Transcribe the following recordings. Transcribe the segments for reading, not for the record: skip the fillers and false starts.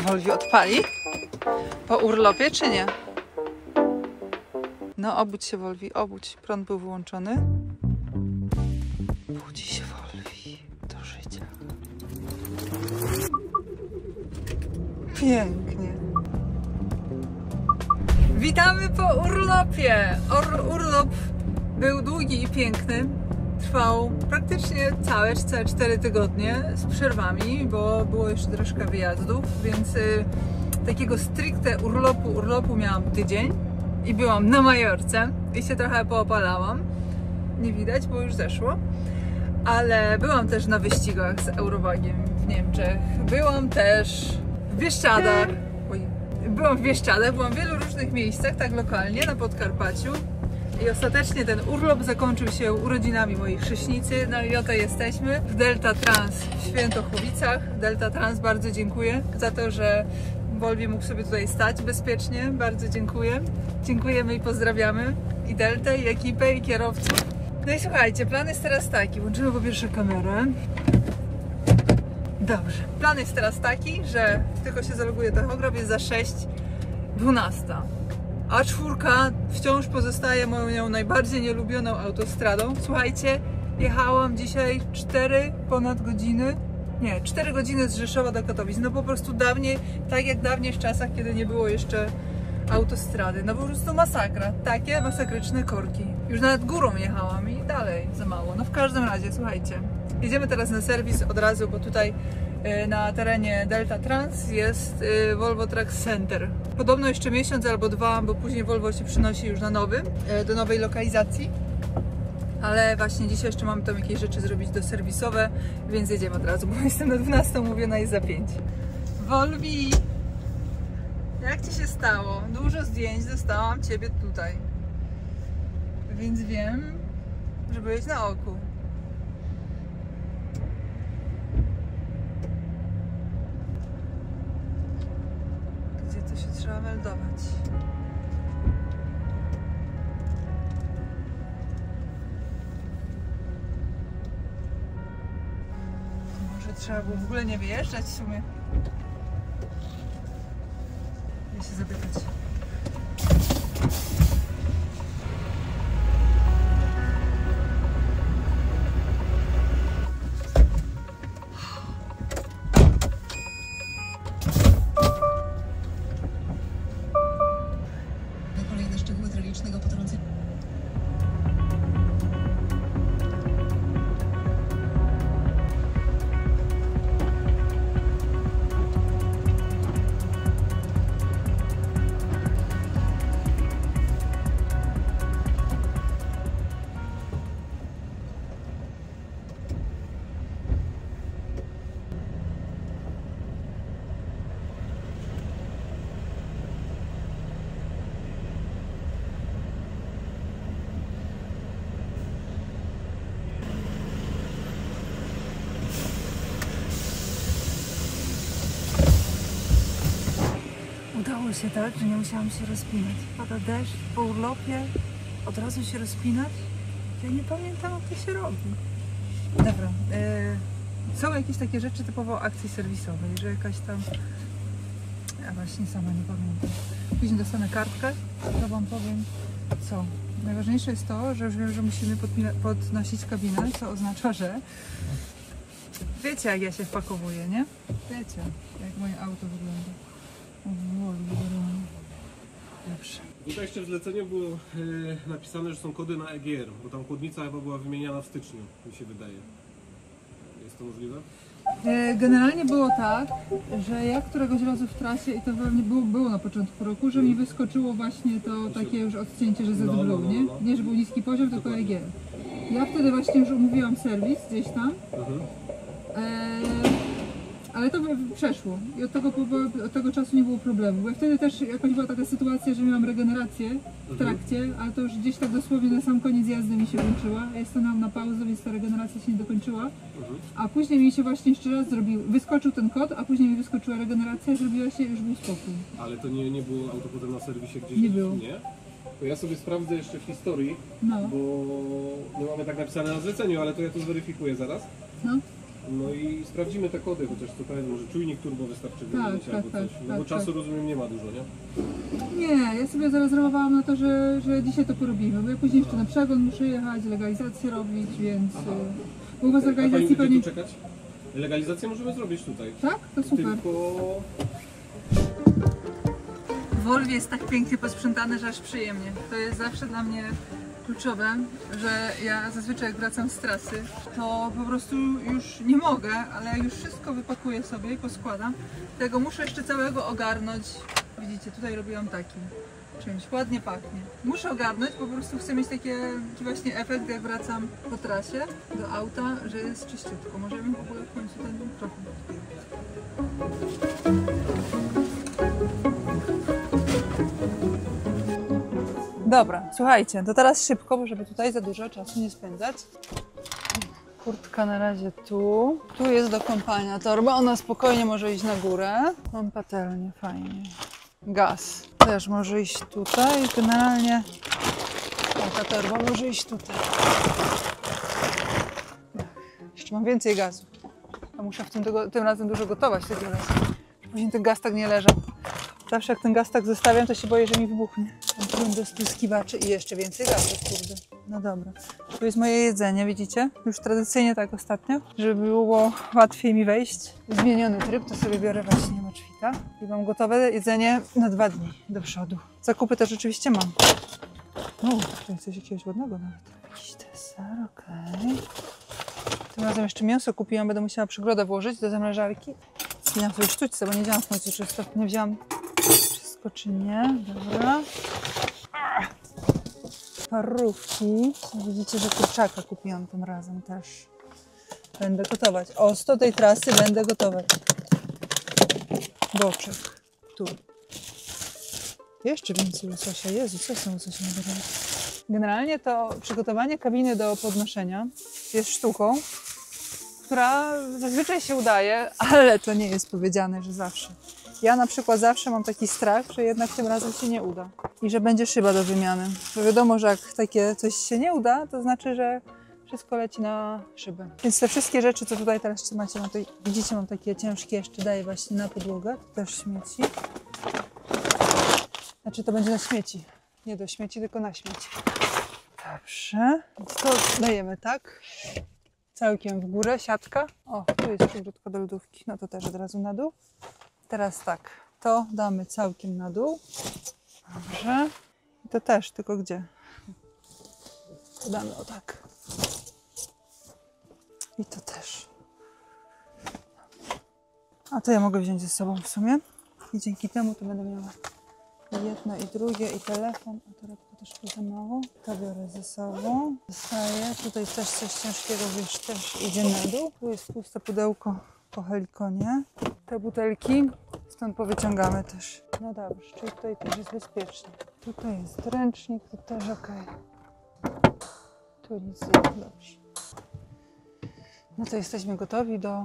Wolwi odpali? Po urlopie czy nie? No obudź się, Wolwi, obudź. Prąd był wyłączony. Budzi się, Wolwi, do życia. Pięknie. Witamy po urlopie. Urlop był długi i piękny. Trwał praktycznie całe 4 tygodnie z przerwami, bo było jeszcze troszkę wyjazdów, więc takiego stricte urlopu miałam tydzień i byłam na Majorce i się trochę poopalałam. Nie widać, bo już zeszło. Ale byłam też na wyścigach z Eurowagiem w Niemczech. Byłam też w Bieszczadach. Byłam w Bieszczadach, byłam w wielu różnych miejscach, tak lokalnie, na Podkarpaciu. I ostatecznie ten urlop zakończył się urodzinami mojej chrześnicy. No i oto jesteśmy w Delta Trans w Świętochowicach. Delta Trans, bardzo dziękuję za to, że Wolwi mógł sobie tutaj stać bezpiecznie. Bardzo dziękuję. Dziękujemy i pozdrawiamy i Deltę, i ekipę, i kierowców. No i słuchajcie, plan jest teraz taki. Włączymy po pierwsze kamerę. Dobrze. Plan jest teraz taki, że tylko się zaloguje tachograf, jest za 6:12. A czwórka wciąż pozostaje moją najbardziej nielubioną autostradą. Słuchajcie, jechałam dzisiaj 4 ponad godziny. Nie, 4 godziny z Rzeszowa do Katowic. No po prostu dawniej, tak jak dawniej w czasach, kiedy nie było jeszcze autostrady. No po prostu masakra. Takie masakryczne korki. Już nawet górą jechałam i dalej za mało. No w każdym razie, słuchajcie. Jedziemy teraz na serwis od razu, bo tutaj na terenie Delta Trans jest Volvo Trucks Center. Podobno jeszcze miesiąc albo 2, bo później Volvo się przynosi już na do nowej lokalizacji. Ale właśnie dzisiaj jeszcze mamy tam jakieś rzeczy zrobić doserwisowe, więc jedziemy od razu, bo jestem na 12, mówiona jest za 5. Wolwi! Jak Ci się stało? Dużo zdjęć dostałam Ciebie tutaj. Więc wiem, że byłeś na oku. Gdzie to się trzeba meldować? Może trzeba było w ogóle nie wyjeżdżać w sumie. Idę się zapytać. Kolejne szczegóły tragicznego potrącenia. Udało się tak, że nie musiałam się rozpinać. Pada deszcz, po urlopie od razu się rozpinać. Ja nie pamiętam, jak to się robi. Dobra, są jakieś takie rzeczy typowo akcji serwisowej, że jakaś tam... Ja właśnie sama nie pamiętam. Później dostanę kartkę, to Wam powiem co. Najważniejsze jest to, że już wiem, że musimy podnosić kabinę, co oznacza, że... Wiecie, jak ja się wpakowuję, nie? Wiecie, jak moje auto wygląda. Dobrze. Tutaj jeszcze w zleceniu było napisane, że są kody na EGR, bo tam chłodnica chyba była wymieniana w styczniu, mi się wydaje. Jest to możliwe? Generalnie było tak, że ja któregoś razu w trasie, i to pewnie było na początku roku, że mi wyskoczyło właśnie to takie już odcięcie, że ZBLU, nie? Nie, że był niski poziom, tylko EGR. Ja wtedy właśnie już umówiłam serwis gdzieś tam. Ale to przeszło i od tego czasu nie było problemu, bo wtedy też jakoś była taka sytuacja, że miałam regenerację w trakcie, ale to już gdzieś tak dosłownie na sam koniec jazdy mi się włączyła. Ja stanęłam na pauzę, więc ta regeneracja się nie dokończyła, a później mi się właśnie jeszcze raz wyskoczył ten kod, a później mi wyskoczyła regeneracja i zrobiła się, już był spokój. Ale to nie było auto potem na serwisie gdzieś? Nie było. Nie? To ja sobie sprawdzę jeszcze w historii, No. bo nie mamy tak napisane na zleceniu, ale to ja to zweryfikuję zaraz. No. No i sprawdzimy te kody, chociaż co to jest, może czujnik turbo wystarczy wymienić albo coś. No bo czasu rozumiem nie ma dużo, nie? Nie, ja sobie zarezerwowałam na to, że dzisiaj to porobimy, bo ja później jeszcze na przegląd muszę jechać, legalizację robić, więc... Bo u was legalizacji pewnie... tu czekać? Legalizację możemy zrobić tutaj. Tak? To super. Tylko... W Volvie jest tak pięknie posprzątane, że aż przyjemnie. To jest zawsze dla mnie kluczowe, że ja zazwyczaj jak wracam z trasy, to po prostu już nie mogę, ale już wszystko wypakuję sobie i poskładam. Tego muszę jeszcze całego ogarnąć. Widzicie, tutaj robiłam taki czymś, ładnie pachnie. Muszę ogarnąć, po prostu chcę mieć taki właśnie efekt, jak wracam po trasie do auta, że jest czyściutko. Możemy w ogóle w końcu ten trochę. Dobra, słuchajcie, to teraz szybko, bo żeby tutaj za dużo czasu nie spędzać. Kurtka na razie tu. Tu jest do kąpania torba, ona spokojnie może iść na górę. Mam patelnię, fajnie. Gaz też może iść tutaj. Generalnie ta torba może iść tutaj. Jeszcze mam więcej gazu. A muszę tym razem dużo gotować tego razu. Później ten gaz tak nie leżał. Zawsze jak ten gaz tak zostawiam, to się boję, że mi wybuchnie. Mam prąd do spryskiwaczy i jeszcze więcej gazu, kurde. No dobra. Tu jest moje jedzenie, widzicie? Już tradycyjnie tak ostatnio, żeby było łatwiej mi wejść. Zmieniony tryb, to sobie biorę właśnie moczwita. I mam gotowe jedzenie na 2 dni do przodu. Zakupy też oczywiście mam. To jest coś jakiegoś ładnego nawet. Jakiś deser, okej. Tym razem jeszcze mięso kupiłam, będę musiała przygrodę włożyć do zamrażarki. Miałam sobie sztućce, bo nie wiedziałam w końcu, czy nie wzięłam wszystko, czy nie. Dobra. Parówki. Widzicie, że kurczaka kupiłam tym razem też. Będę gotować. O 100 tej trasy będę gotować. Boczek. Tu. Jeszcze więcej łososia. Jezu, co są łososia na drodze? Generalnie to przygotowanie kabiny do podnoszenia jest sztuką, która zazwyczaj się udaje, ale to nie jest powiedziane, że zawsze. Ja na przykład zawsze mam taki strach, że jednak tym razem się nie uda i że będzie szyba do wymiany. Bo wiadomo, że jak takie coś się nie uda, to znaczy, że wszystko leci na szybę. Więc te wszystkie rzeczy, co tutaj teraz macie, widzicie, mam takie ciężkie, jeszcze daję właśnie na podłogę, to też śmieci. Znaczy to będzie na śmieci, nie do śmieci, tylko na śmieci. Dobrze, to dajemy tak. Całkiem w górę, siatka. O, tu jest przygródka do lodówki, no to też od razu na dół. Teraz tak, to damy całkiem na dół. Dobrze. I to też, tylko gdzie? To damy o tak. I to też. A to ja mogę wziąć ze sobą w sumie. I dzięki temu to będę miała jedno i drugie i telefon. A torebka też za mało. To biorę ze sobą. Zostaje. Tutaj też coś ciężkiego, wiesz, też idzie na dół. Tu jest puste pudełko po helikonie. Te butelki stąd powyciągamy też. No dobrze, czyli tutaj też jest bezpiecznie. Tutaj jest ręcznik, to też ok. Tu nic nie ma, dobrze. No to jesteśmy gotowi do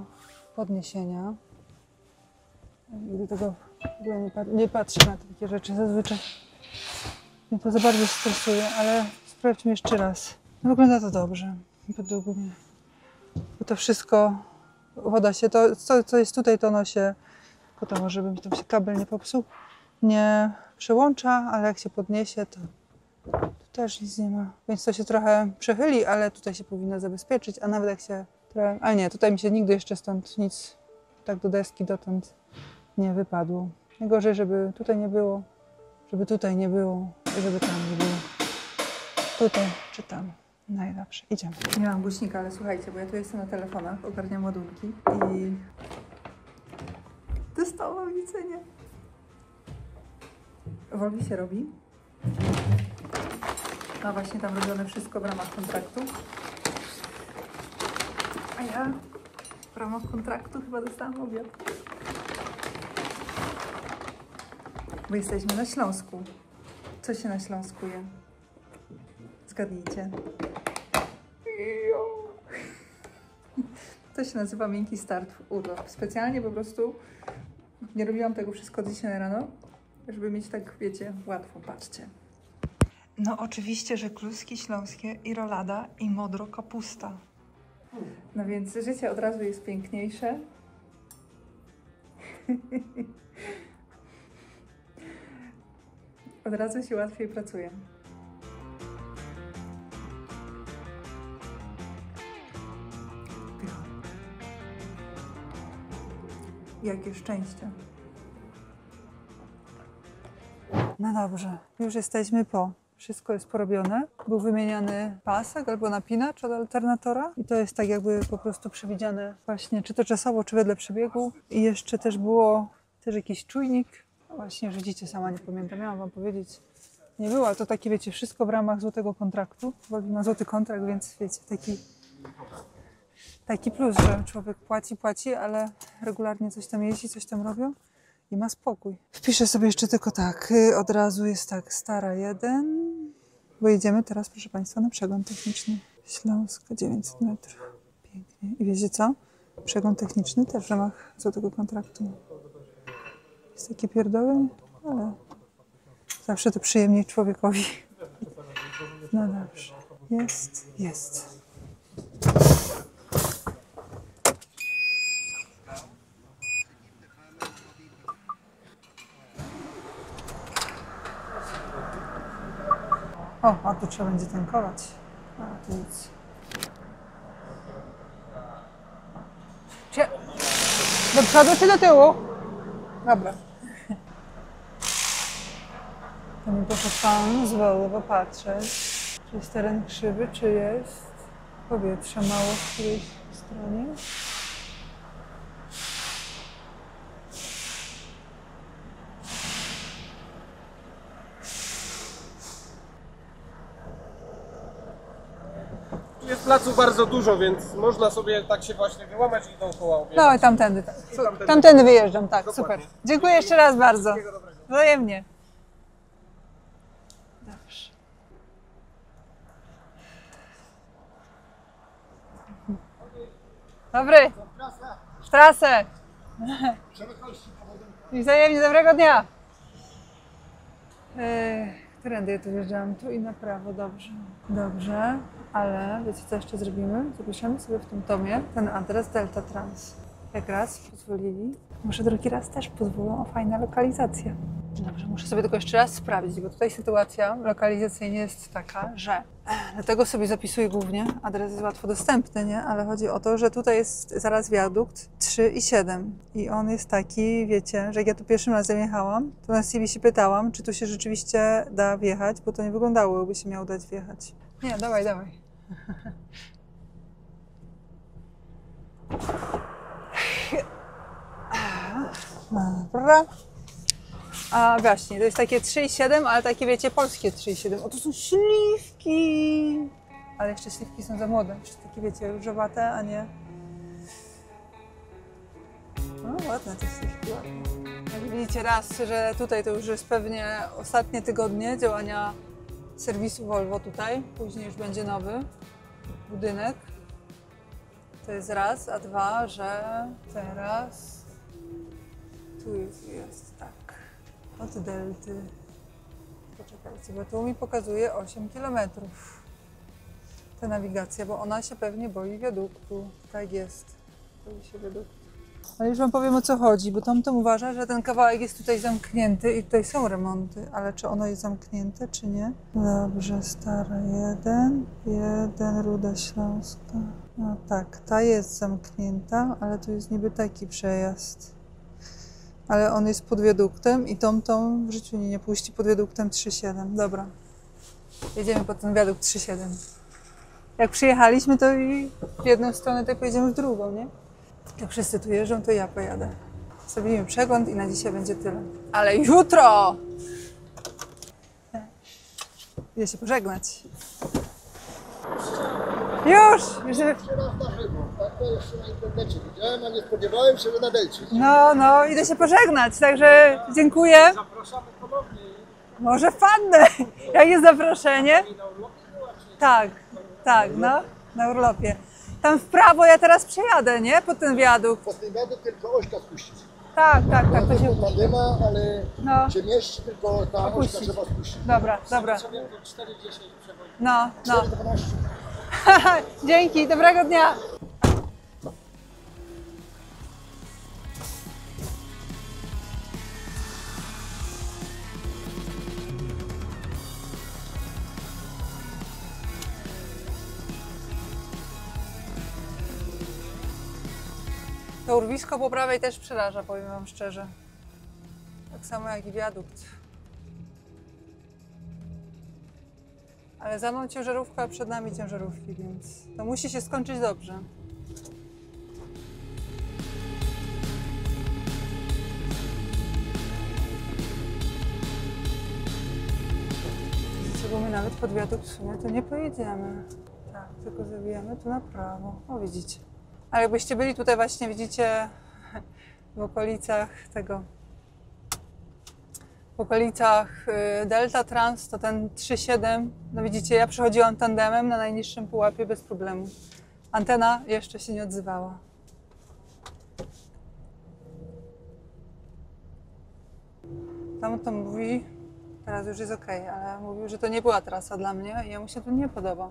podniesienia. Gdy tego w ogóle nie patrzę na takie rzeczy zazwyczaj. Mnie to za bardzo stresuje, ale sprawdźmy jeszcze raz. No wygląda to dobrze, według mnie. Bo to wszystko, woda się, to co jest tutaj, to ono się gotowo, żeby mi tam się kabel nie popsuł. Nie przełącza, ale jak się podniesie, to tu też nic nie ma. Więc to się trochę przechyli, ale tutaj się powinno zabezpieczyć, a nawet jak się trochę... Ale nie, tutaj mi się nigdy jeszcze stąd nic, tak do deski dotąd nie wypadło. Najgorzej, żeby tutaj nie było, żeby tutaj nie było i żeby tam nie było. Tutaj czy tam. Najlepsze. Idziemy. Nie mam głośnika, ale słuchajcie, bo ja tu jestem na telefonach, ogarniam ładunki i dostałam jedzenie. Wolniej się robi. No właśnie tam robione wszystko w ramach kontraktu. A ja w ramach kontraktu chyba dostałam obiad. Bo jesteśmy na Śląsku. Co się na Śląsku je? Zgadnijcie. To się nazywa miękki start w urlop. Specjalnie po prostu nie robiłam tego wszystko dzisiaj rano, żeby mieć tak, wiecie, łatwo. Patrzcie. No oczywiście, że kluski śląskie i rolada i modro kapusta. No więc życie od razu jest piękniejsze. Od razu się łatwiej pracuje. Jakie szczęście. No dobrze, już jesteśmy po. Wszystko jest porobione. Był wymieniany pasek albo napinacz od alternatora. I to jest tak jakby po prostu przewidziane właśnie, czy to czasowo, czy wedle przebiegu. I jeszcze też było jakiś czujnik. No właśnie, widzicie, sama nie pamiętam, miałam wam powiedzieć. Nie było, ale to takie, wiecie, wszystko w ramach złotego kontraktu. Wolno ma złoty kontrakt, więc wiecie, taki plus, że człowiek płaci, ale regularnie coś tam jeździ, coś tam robią i ma spokój. Wpiszę sobie jeszcze tylko tak, od razu jest tak, Stara 1, bo jedziemy teraz, proszę Państwa, na przegląd techniczny. Śląska 900 metrów. Pięknie. I wiecie co? Przegląd techniczny też w ramach złotego kontraktu. Jest takie pierdoły, ale zawsze to przyjemniej człowiekowi. No dobrze. Jest. O, a tu trzeba będzie tankować. A, tu nic. Do przodu czy do tyłu? Dobra. To mi poszedł pan z Volvo patrzeć, czy jest teren krzywy, czy jest powietrze mało w którejś stronie. Jest placów bardzo dużo, więc można sobie tak się właśnie wyłamać i dookoła. No i tamtędy, tak. Tamtędy wyjeżdżam, tak, dokładnie. Super. Dziękuję jeszcze raz bardzo. Wzajemnie. Dobrze. Dobry. W trasę. I wzajemnie, dobrego dnia. Którędy ja tu wjeżdżam? Tu i na prawo, dobrze. Dobrze, ale wiecie co jeszcze zrobimy? Zapiszemy sobie w tym tomie ten adres Delta Trans. Jak raz pozwolili, może drugi raz też pozwolą o fajna lokalizacja. Dobrze, muszę sobie tylko jeszcze raz sprawdzić, bo tutaj sytuacja lokalizacyjnie jest taka, że dlatego sobie zapisuję głównie, adres jest łatwo dostępny, nie? Ale chodzi o to, że tutaj jest zaraz wiadukt 3 i 7 i on jest taki, wiecie, że jak ja tu pierwszym razem jechałam, to na CV się pytałam, czy tu się rzeczywiście da wjechać, bo to nie wyglądało, jakby się miało dać wjechać. Nie, dawaj. Dobra. A właśnie, to jest takie 3,7, ale takie, wiecie, polskie 3,7. O, to są śliwki! Ale jeszcze śliwki są za młode. Jeszcze takie, wiecie, różowate, a nie... No, ładne te śliwki, ładne. Jak widzicie raz, że tutaj to już jest pewnie ostatnie tygodnie działania serwisu Volvo tutaj. Później już będzie nowy budynek. To jest raz, a dwa, że teraz tu jest tak. Od delty. Poczekajcie, bo tu mi pokazuje 8 km. Ta nawigacja, bo ona się pewnie boi wiaduktu. Tak jest. Boi się wiaduktu. Ale już wam powiem, o co chodzi, bo tamten uważa, że ten kawałek jest tutaj zamknięty i tutaj są remonty, ale czy ono jest zamknięte, czy nie? Dobrze, Stara 1, Ruda Śląska. No tak, ta jest zamknięta, ale tu jest niby taki przejazd. Ale on jest pod wiaduktem i tą w życiu nie puści pod wiaduktem 3,7. Dobra, jedziemy pod ten wiadukt 3,7. Jak przyjechaliśmy, to i w jedną stronę, to pojedziemy w drugą, nie? Jak wszyscy tu jeżdżą, to ja pojadę. Zrobimy przegląd i na dzisiaj będzie tyle. Ale jutro! Idę się pożegnać. Już! Jeszcze raz na żywo, tak to jeszcze na internecie widziałem, a nie spodziewałem się, że na Delcie. No, idę się pożegnać, także dziękuję. Zapraszamy ponownie. Może wpadnę. Jak jest zaproszenie? Tak, no, na urlopie. Tam w prawo ja teraz przejadę, nie? Pod ten wiadukt. Po tym wiadukt tylko ośka spuścić. Tak, to się... Ma dyma, ale No. się mieści, tylko ta Opuścić. ośka trzeba spuścić. Dobra. 4,10 przewodzi. No. 4,12. Dzięki, dobrego dnia. urwisko po prawej też przeraża, powiem wam szczerze. Tak samo jak i wiadukt. Ale za mną ciężarówka, a przed nami ciężarówki, więc to musi się skończyć dobrze. Bo my nawet pod wiadukt w sumie to nie pojedziemy. Tak, tylko zawijamy tu na prawo. O, widzicie. Ale jakbyście byli tutaj właśnie, widzicie, w okolicach tego... W okolicach Delta Trans, to ten 3.7, no widzicie, ja przechodziłam tandemem na najniższym pułapie bez problemu. Antena jeszcze się nie odzywała. Tam to mówi, teraz już jest ok, ale mówił, że to nie była trasa dla mnie i jemu się tu nie podoba.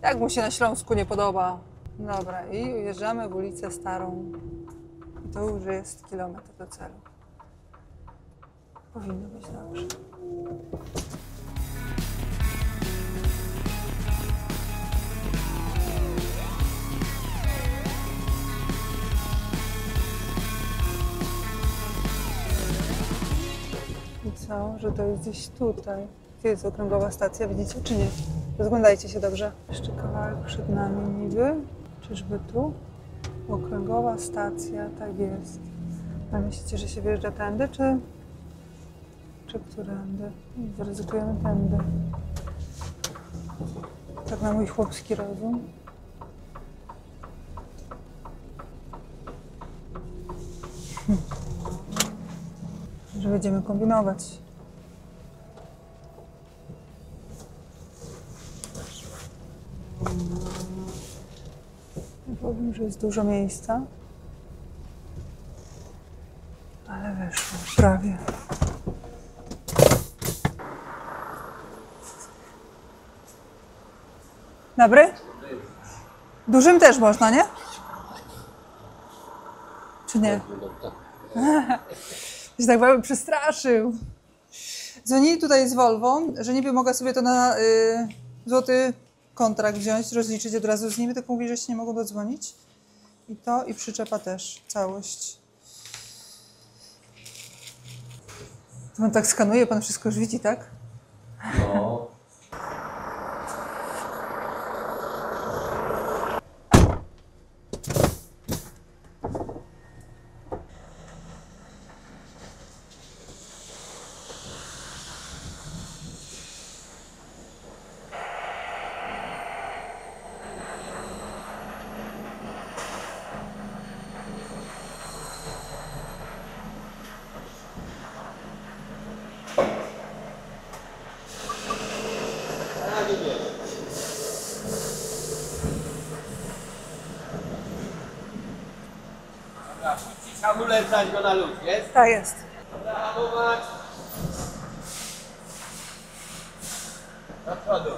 Jak mu się na Śląsku nie podoba? Dobra, i ujeżdżamy w ulicę Starą. I to już jest kilometr do celu. Powinno być dobrze. I co? Że to jest gdzieś tutaj. Gdzie jest okręgowa stacja, widzicie, czy nie? Rozglądajcie się dobrze. Jeszcze kawałek przed nami niby. Czyżby tu? Okręgowa stacja, tak jest. A myślicie, że się wjeżdża tędy, czy którędy? Zaryzykujemy tędy. Tak na mój chłopski rozum. Że będziemy kombinować. Ja powiem, że jest dużo miejsca. Ale weszło, prawie. Dobry? Dużym też można, nie? Czy nie? Się tak bardzo przestraszył. Dzwonili tutaj z Volvo, że niby mogę sobie to na złoty kontrakt wziąć, rozliczyć od razu z nimi, tylko mówi, że się nie mogą dodzwonić. I to, i przyczepa też, całość. To pan tak skanuje, pan wszystko już widzi, tak? No. Hamulec dać go na luz, jest? Tak jest. Dobra, hamować. Do przodu.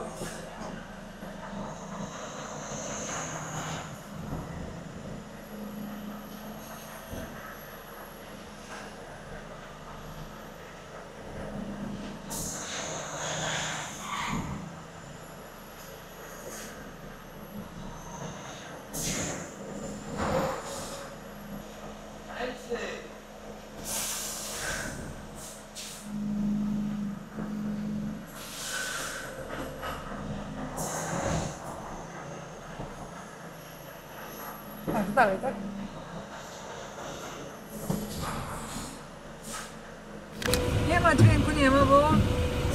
Tak, dalej, tak? Nie ma dźwięku, nie ma, bo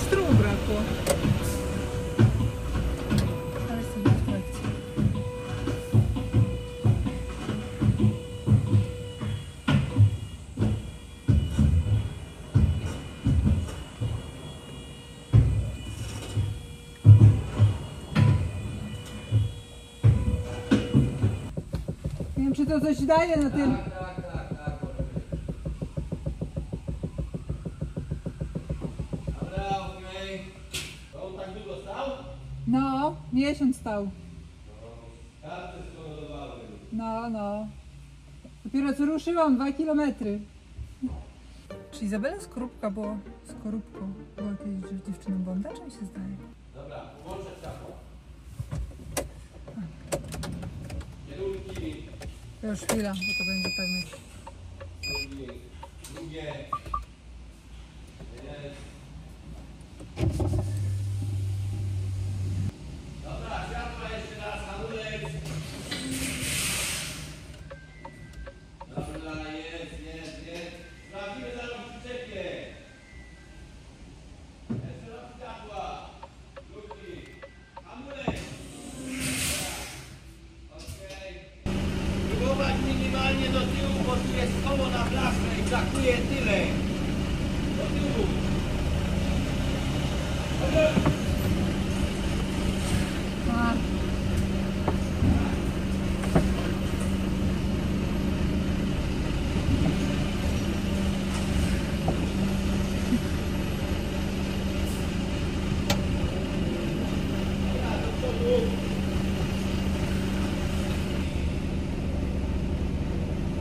strumu brakło. Ale sobie w trakcie. Nie wiem, czy to coś daje na tym. Dobra, okej. To on tak długo stał? No, miesiąc stał. Karty skontrolowały. No. Dopiero co ruszyłam 2 kilometry. Czy Izabela Skorupka była kiedyś dziewczyną Bonda, czy mi się zdaje? Dobra, włączę światło. Kierunki. To już chwila, bo to będzie tak mieć. Drugie. Dobra, światła jeszcze raz, hamulec. Dobra, jest. Sprawdzimy zaraz w przyczepie. Jeszcze raz światła. Drugi. Hamulec. Okej. Próbować minimalnie do tyłu, bo tu jest koło na blaszkę i brakuje tyle. Do tyłu. A.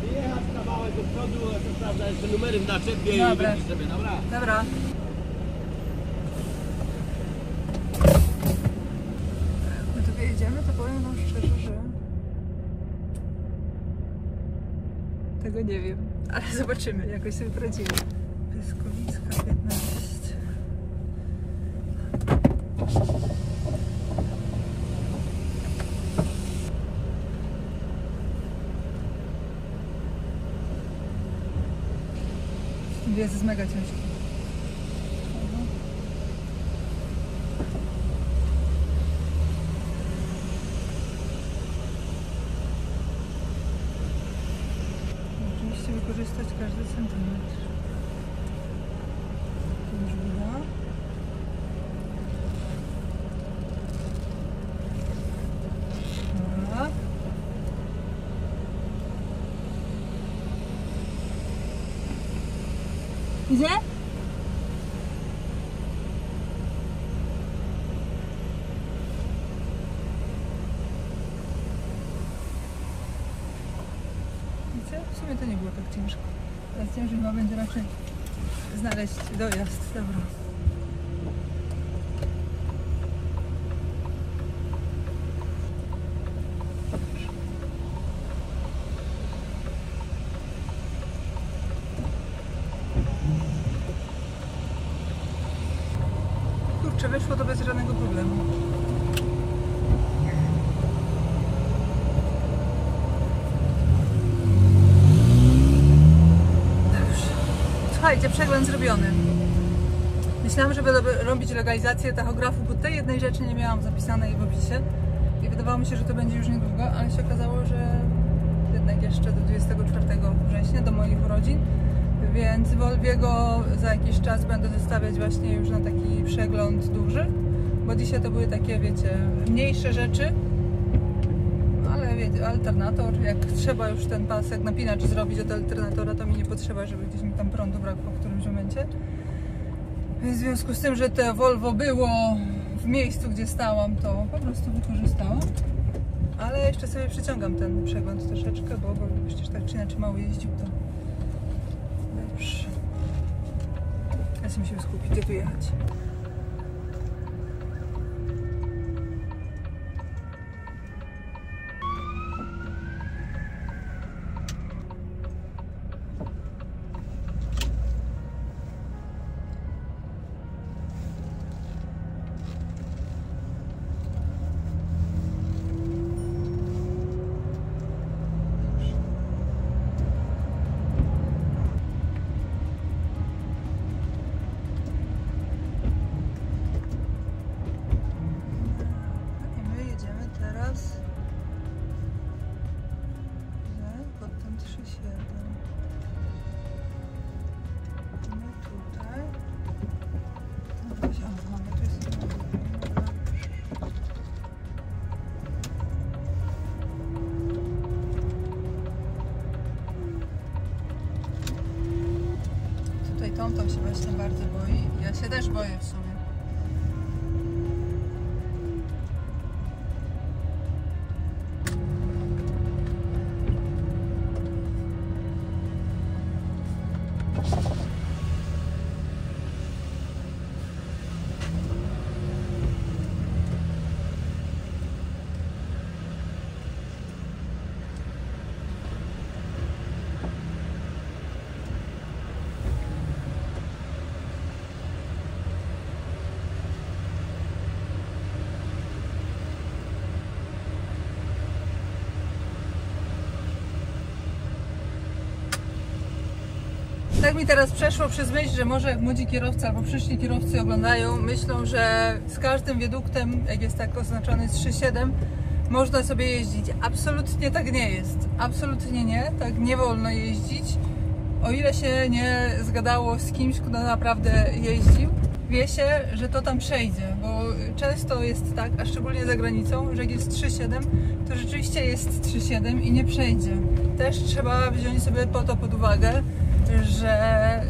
Wyjechać kawałek do przodu, a to sprawdza jeszcze numery w naczepie i Dobra. wypisz sobie, dobra? Dobra. Jak my tu wyjedziemy, to powiem wam szczerze, że tego nie wiem, ale zobaczymy, jakoś sobie poradzimy. Pyskowicka 15. Jest mega ciężki. Oczywiście wykorzystać każdy centymetr. Tu już było. Dobra. Idzie? Widzicie? W sumie to nie było tak ciężko. Teraz ciężej chyba będzie raczej znaleźć dojazd. Dobra. Kurczę, wyszło to bez żadnego problemu. Dobrze. Słuchajcie, przegląd zrobiony. Myślałam, że będę robić legalizację tachografu, bo tej jednej rzeczy nie miałam zapisanej w opisie. I wydawało mi się, że to będzie już niedługo, ale się okazało, że jednak jeszcze do 24 września, do moich urodzin. Więc Volviego za jakiś czas będę zostawiać właśnie już na taki przegląd duży, bo dzisiaj to były takie, wiecie, mniejsze rzeczy, ale wiecie, alternator, jak trzeba już ten pasek napinacz zrobić od alternatora, to mi nie potrzeba, żeby gdzieś mi tam prądu brakło w którymś momencie. Więc w związku z tym, że to Volvo było w miejscu, gdzie stałam, to po prostu wykorzystałam. Ale jeszcze sobie przyciągam ten przegląd troszeczkę, bo przecież tak czy inaczej mało jeździł, to dobrze. Ja się musimy skupić, gdzie tu jechać. Pod ten 3,7. No tutaj. No gdzieś, mamy, tu jest. Tutaj Tom się właśnie bardzo boi. Ja się też boję w sumie. tak mi teraz przeszło przez myśl, że może jak młodzi kierowcy albo przyszli kierowcy oglądają, myślą, że z każdym wiaduktem, jak jest tak oznaczony z 3.7, można sobie jeździć. Absolutnie tak nie jest. Absolutnie nie. Tak nie wolno jeździć. O ile się nie zgadało z kimś, kto naprawdę jeździł, wie się, że to tam przejdzie, bo często jest tak, a szczególnie za granicą, że jak jest 3.7, to rzeczywiście jest 3.7 i nie przejdzie. Też trzeba wziąć sobie po to pod uwagę, że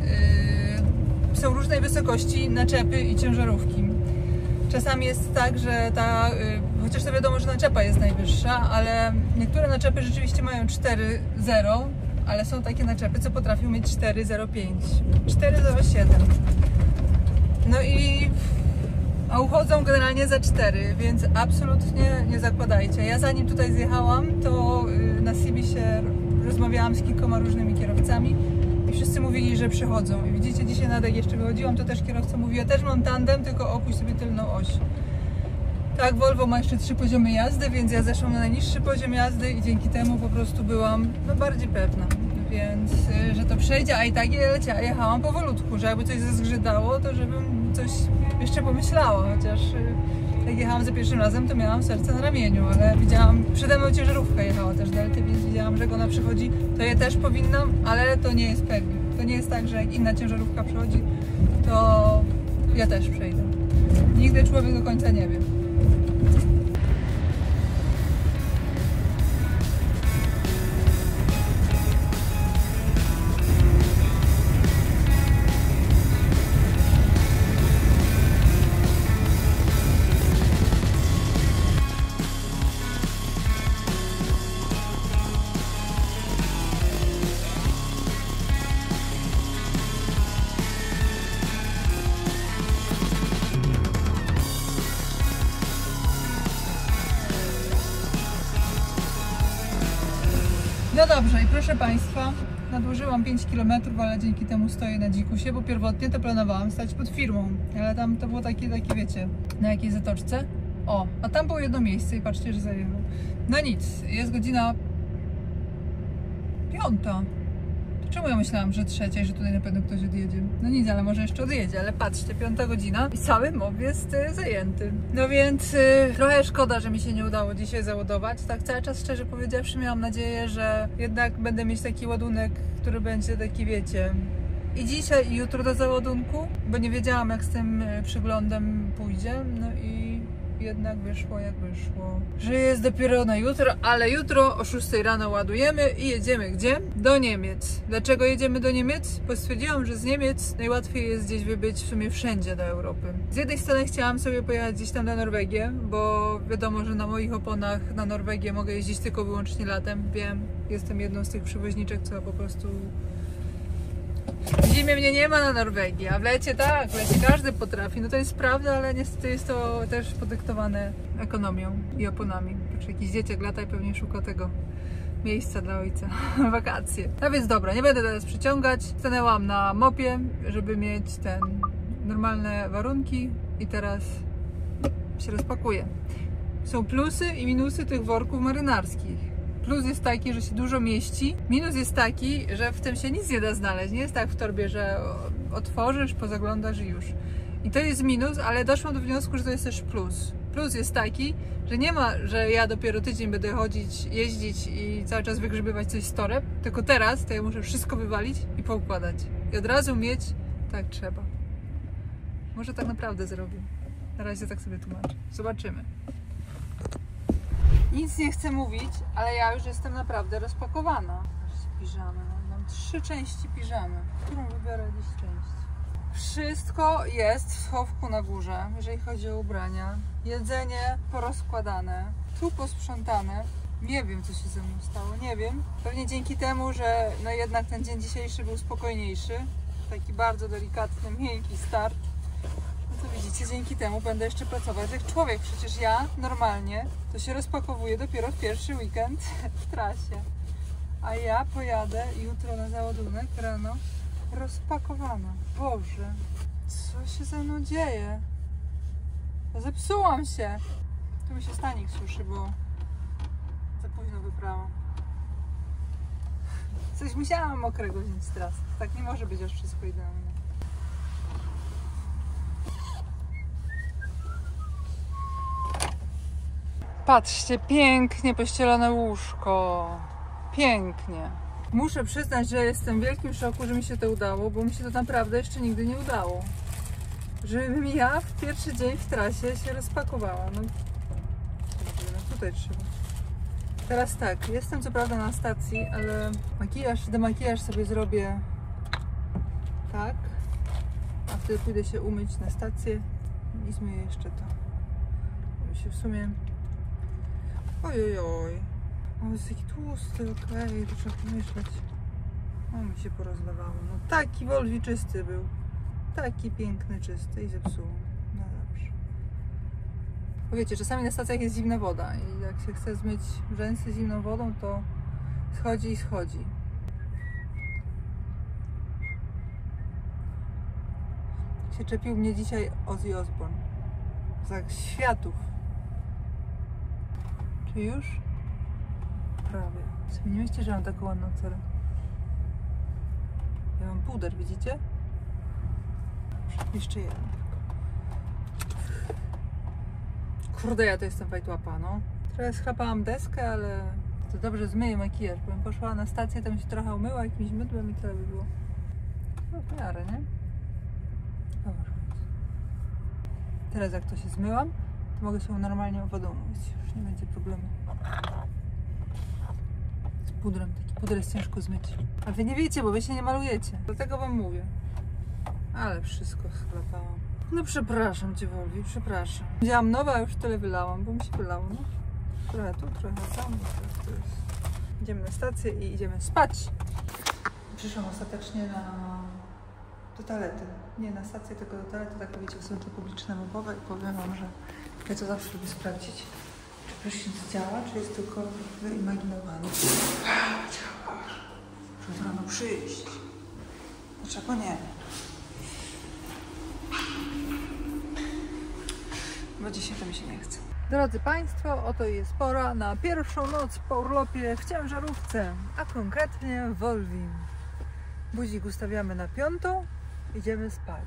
są różnej wysokości naczepy i ciężarówki. Czasami jest tak, że chociaż to wiadomo, że naczepa jest najwyższa, ale niektóre naczepy rzeczywiście mają 4.0, ale są takie naczepy, co potrafią mieć 4.05, 4.07. No a uchodzą generalnie za 4, więc absolutnie nie zakładajcie. Ja zanim tutaj zjechałam, to na Sibisie rozmawiałam z kilkoma różnymi kierowcami i wszyscy mówili, że przychodzą. I widzicie, dzisiaj na jeszcze wychodziłam, to też kierowca mówił, ja też mam tandem, tylko opuść sobie tylną oś. Tak, Volvo ma jeszcze 3 poziomy jazdy, więc ja zeszłam na najniższy poziom jazdy i dzięki temu po prostu byłam bardziej pewna. Więc, że to przejdzie, a i tak jechałam powolutku, że jakby coś zezgrzydało, to żebym coś jeszcze pomyślała, chociaż jak jechałam za pierwszym razem, to miałam serce na ramieniu, ale widziałam, przede mną ciężarówka jechała też Delty, więc widziałam, że jak ona przychodzi, to ja też powinnam, ale to nie jest pewne. To nie jest tak, że jak inna ciężarówka przychodzi, to ja też przejdę. Nigdy człowiek do końca nie wie. No dobrze, i proszę Państwa, nadłożyłam 5 km, ale dzięki temu stoję na dzikusie, bo pierwotnie to planowałam stać pod firmą, ale tam to było takie wiecie, na jakiej zatoczce. O, a tam było jedno miejsce i patrzcie, że zajechał. No nic, jest godzina 5. To czemu ja myślałam, że 3, że tutaj na pewno ktoś odjedzie? No nic, ale może jeszcze odjedzie, ale patrzcie, 5 godzina i cały mob jest zajęty. No więc trochę szkoda, że mi się nie udało dzisiaj załadować. Tak cały czas, szczerze powiedziawszy, miałam nadzieję, że jednak będę mieć taki ładunek, który będzie taki, wiecie, i dzisiaj, i jutro do załadunku, bo nie wiedziałam, jak z tym przyglądem pójdzie. No i jednak wyszło jak wyszło, że jest dopiero na jutro, ale jutro o 6 rano ładujemy i jedziemy gdzie? Do Niemiec. Dlaczego jedziemy do Niemiec? Bo stwierdziłam, że z Niemiec najłatwiej jest gdzieś wybyć w sumie wszędzie do Europy. Z jednej strony chciałam sobie pojechać gdzieś tam na Norwegię, bo wiadomo, że na moich oponach na Norwegię mogę jeździć tylko wyłącznie latem. Wiem, jestem jedną z tych przewoźniczek, co po prostu w zimie mnie nie ma na Norwegii, a w lecie tak, w lecie każdy potrafi. No to jest prawda, ale niestety jest to też podyktowane ekonomią i oponami. Patrz, jakiś dzieciak lata i pewnie szuka tego miejsca dla ojca, wakacje. No więc dobra, nie będę teraz przyciągać. Stanęłam na mopie, żeby mieć normalne warunki i teraz się rozpakuję. Są plusy i minusy tych worków marynarskich. Plus jest taki, że się dużo mieści. Minus jest taki, że w tym się nic nie da znaleźć. Nie jest tak w torbie, że otworzysz, pozaglądasz i już. I to jest minus, ale doszłam do wniosku, że to jest też plus. Plus jest taki, że nie ma, że ja dopiero tydzień będę chodzić, jeździć i cały czas wygrzebywać coś z toreb, tylko teraz to ja muszę wszystko wywalić i poukładać. I od razu mieć, tak trzeba. Może tak naprawdę zrobię. Na razie tak sobie tłumaczę. Zobaczymy. Nic nie chcę mówić, ale ja już jestem naprawdę rozpakowana. Zobaczcie, piżamy. Mam 3 części piżamy. Którą wybiorę dziś część? Wszystko jest w schowku na górze, jeżeli chodzi o ubrania. Jedzenie porozkładane, tu posprzątane. Nie wiem, co się ze mną stało, nie wiem. Pewnie dzięki temu, że no jednak ten dzień dzisiejszy był spokojniejszy. Taki bardzo delikatny, miękki start. No to widzicie, dzięki temu będę jeszcze pracować jak człowiek. Przecież ja normalnie to się rozpakowuję dopiero w pierwszy weekend w trasie. A ja pojadę jutro na załadunek rano rozpakowana. Boże, co się ze mną dzieje? Zepsułam się. Tu mi się stanik suszy, bo za późno wyprałam. Coś musiałam mokrego wziąć teraz. Tak nie może być aż wszystko idealne. Patrzcie, pięknie pościelone łóżko. Pięknie. Muszę przyznać, że jestem w wielkim szoku, że mi się to udało, bo mi się to naprawdę jeszcze nigdy nie udało. Żebym ja w pierwszy dzień w trasie się rozpakowała. No tutaj trzeba. Teraz tak, jestem co prawda na stacji, ale demakijaż sobie zrobię tak, a wtedy pójdę się umyć na stację i zmyję jeszcze to. Żeby się w sumie... Ojojoj. O, jest taki tłusty, okej, to trzeba pomyśleć. O, mi się porozlewało. No taki Volvi czysty był. Taki piękny, czysty i zepsuł. No dobrze. Bo wiecie, czasami na stacjach jest zimna woda i jak się chce zmyć rzęsy zimną wodą, to schodzi i schodzi. Się czepił mnie dzisiaj Ozzy Osbourne. Za światów. Czy już? Prawie. Sobie nie myślcie, że mam taką ładną cerę. Ja mam puder, widzicie? Jeszcze jeden. Kurde, ja to jestem fajtłapa, no. Trochę schrapałam deskę, ale to dobrze zmyję makijaż. Bym poszła na stację, to bym się trochę umyła jakimś mydłem i tyle by było. No w miarę, nie? Dobra. Teraz jak to się zmyłam, to mogę się normalnie wodą umyć. Już nie będzie problemu. Z pudrem. Taki puder jest ciężko zmyć. A wy nie wiecie, bo wy się nie malujecie. Dlatego wam mówię. Ale wszystko schlapałam. No przepraszam cię, Volvi, przepraszam. Wzięłam nowe, a już tyle wylałam, bo mi się wylało, no. Trochę tu, trochę tam. To jest... Idziemy na stację i idziemy spać. Przyszłam ostatecznie do toalety. Nie na stację, tylko do toalety, tak wiecie, w centrum publicznym Opowa i powiem wam, że ja to zawsze lubię sprawdzić, czy prysznic działa, czy jest tylko wyimaginowany. Działa. Muszę rano przyjść. Dlaczego nie? Bo dzisiaj to mi się nie chce. Drodzy Państwo, oto jest pora na pierwszą noc po urlopie w ciężarówce, a konkretnie w Volvi. Buzik ustawiamy na 5, idziemy spać.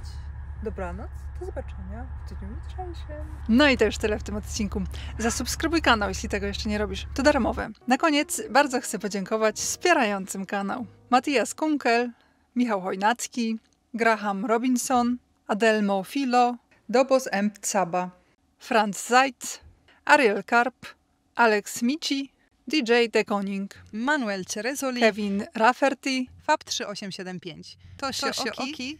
Dobranoc, do zobaczenia w dniu jutrzejszym. No i to już tyle w tym odcinku. Zasubskrybuj kanał, jeśli tego jeszcze nie robisz. To darmowe. Na koniec bardzo chcę podziękować wspierającym kanał. Matthias Kunkel, Michał Chojnacki, Graham Robinson, Adelmo Filo, Dobos M. Tsaba, Franz Zeitz, Ariel Karp, Alex Mici, DJ The Koning, Manuel Cerezoli, Kevin Rafferty, FAB 3875, Tosio Oki,